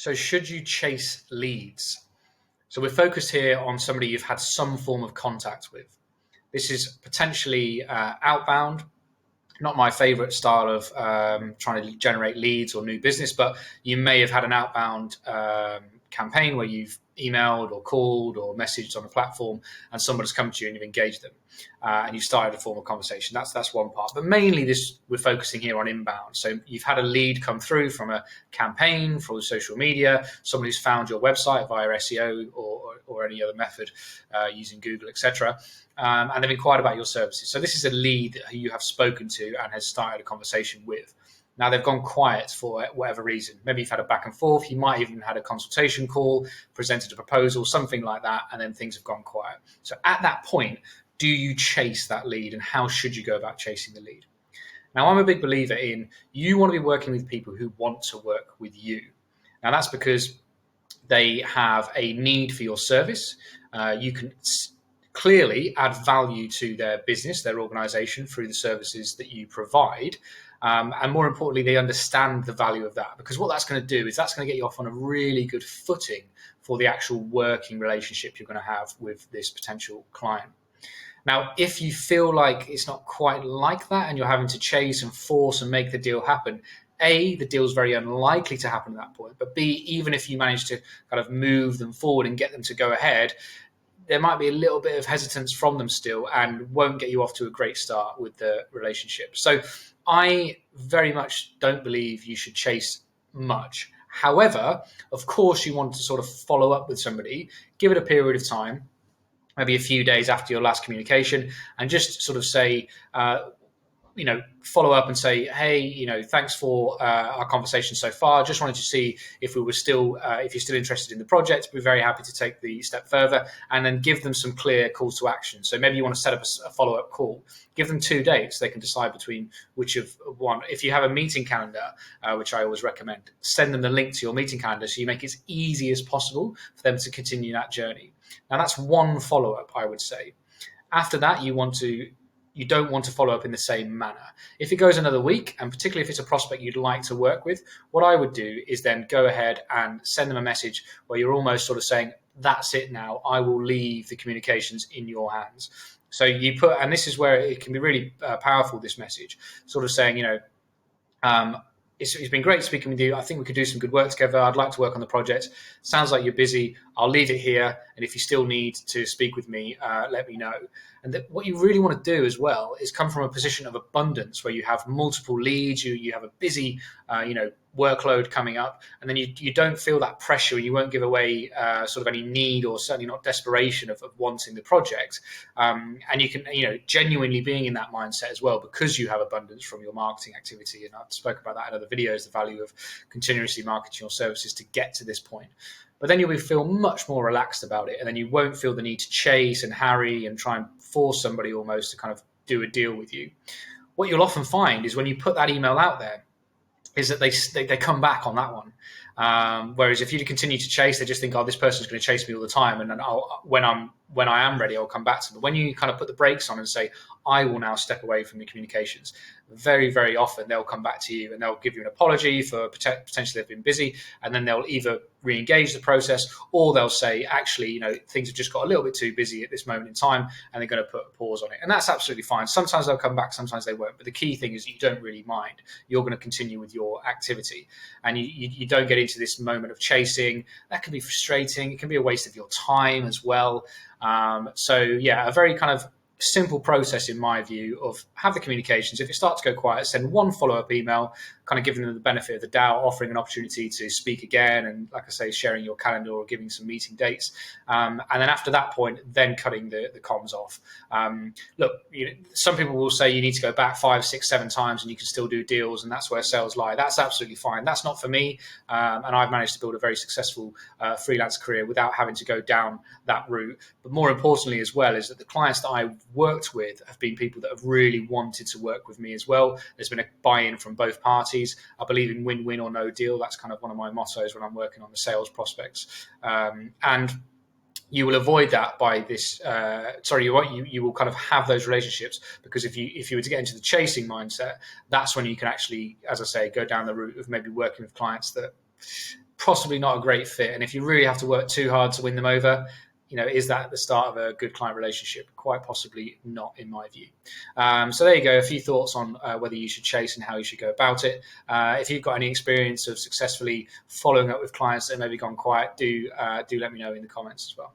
So should you chase leads? So we're focused here on somebody you've had some form of contact with. This is potentially outbound. Not my favorite style of trying to generate leads or new business, but you may have had an outbound campaign where you've emailed or called or messaged on a platform and somebody's come to you and you've engaged them and you've started a formal conversation. That's one part. But mainly we're focusing here on inbound. So you've had a lead come through from a campaign, from social media, someone who's found your website via SEO or any other method using Google, etc. And they've inquired about your services. So this is a lead who you have spoken to and has started a conversation with. Now they've gone quiet for whatever reason. Maybe you've had a back and forth. You might even had a consultation call, presented a proposal, something like that, and then things have gone quiet. So at that point, do you chase that lead, and how should you go about chasing the lead? Now, I'm a big believer in you want to be working with people who want to work with you. Now that's because they have a need for your service. You can clearly add value to their business, their organization, through the services that you provide. And more importantly, they understand the value of that, because what that's going to do is that's going to get you off on a really good footing for the actual working relationship you're going to have with this potential client. Now, if you feel like it's not quite like that and you're having to chase and force and make the deal happen, A, the deal's very unlikely to happen at that point. But B, even if you manage to kind of move them forward and get them to go ahead, there might be a little bit of hesitance from them still and won't get you off to a great start with the relationship. So I very much don't believe you should chase much. However, of course, you want to sort of follow up with somebody, give it a period of time, maybe a few days after your last communication, and just sort of say, follow up and say, hey, thanks for our conversation so far. Just wanted to see if we were still, if you're still interested in the project. We're very happy to take the step further, and then give them some clear calls to action. So maybe you want to set up a follow-up call. Give them 2 dates. They can decide between which of one. If you have a meeting calendar, which I always recommend, send them the link to your meeting calendar so you make it as easy as possible for them to continue that journey. Now that's one follow-up, I would say. After that, you don't want to follow up in the same manner. If it goes another week, and particularly if it's a prospect you'd like to work with, what I would do is then go ahead and send them a message where you're almost sort of saying, that's it now, I will leave the communications in your hands. So you put, and this is where it can be really powerful, this message, sort of saying, it's been great speaking with you. I think we could do some good work together. I'd like to work on the project. Sounds like you're busy. I'll leave it here. And if you still need to speak with me, let me know. And what you really want to do as well is come from a position of abundance where you have multiple leads, you have a busy, workload coming up, and then you don't feel that pressure, and you won't give away sort of any need, or certainly not desperation of wanting the project. And you can, genuinely being in that mindset as well, because you have abundance from your marketing activity. And I've spoken about that in other videos, the value of continuously marketing your services to get to this point. But then you'll feel much more relaxed about it, and then you won't feel the need to chase and harry and try and force somebody almost to kind of do a deal with you. What you'll often find is when you put that email out there, is that they come back on that one. Whereas if you continue to chase, they just think, oh, this person's going to chase me all the time, and then when I am ready, I'll come back to them. But when you kind of put the brakes on and say, I will now step away from the communications, very, very often they'll come back to you and they'll give you an apology for potentially they've been busy, and then they'll either re-engage the process, or they'll say, actually, things have just got a little bit too busy at this moment in time, and they're going to put a pause on it. And that's absolutely fine. Sometimes they'll come back, sometimes they won't. But the key thing is you don't really mind. You're going to continue with your activity, and you don't get into this moment of chasing. That can be frustrating. It can be a waste of your time as well. A very kind of simple process, in my view, of have the communications. If it starts to go quiet, send one follow-up email, kind of giving them the benefit of the doubt, offering an opportunity to speak again, and like I say, sharing your calendar or giving some meeting dates. And then after that point, then cutting the comms off. Look, some people will say you need to go back 5, 6, 7 times and you can still do deals, and that's where sales lie. That's absolutely fine. That's not for me. And I've managed to build a very successful freelance career without having to go down that route. But more importantly as well is that the clients that I've worked with have been people that have really wanted to work with me as well. There's been a buy-in from both parties. I believe in win-win or no deal. That's kind of one of my mottos when I'm working on the sales prospects. And you will avoid that by this. You will kind of have those relationships, because if you were to get into the chasing mindset, that's when you can actually, as I say, go down the route of maybe working with clients that possibly not a great fit. And if you really have to work too hard to win them over, is that at the start of a good client relationship? Quite possibly not, in my view. So there you go, a few thoughts on whether you should chase and how you should go about it. If you've got any experience of successfully following up with clients that have maybe gone quiet, do let me know in the comments as well.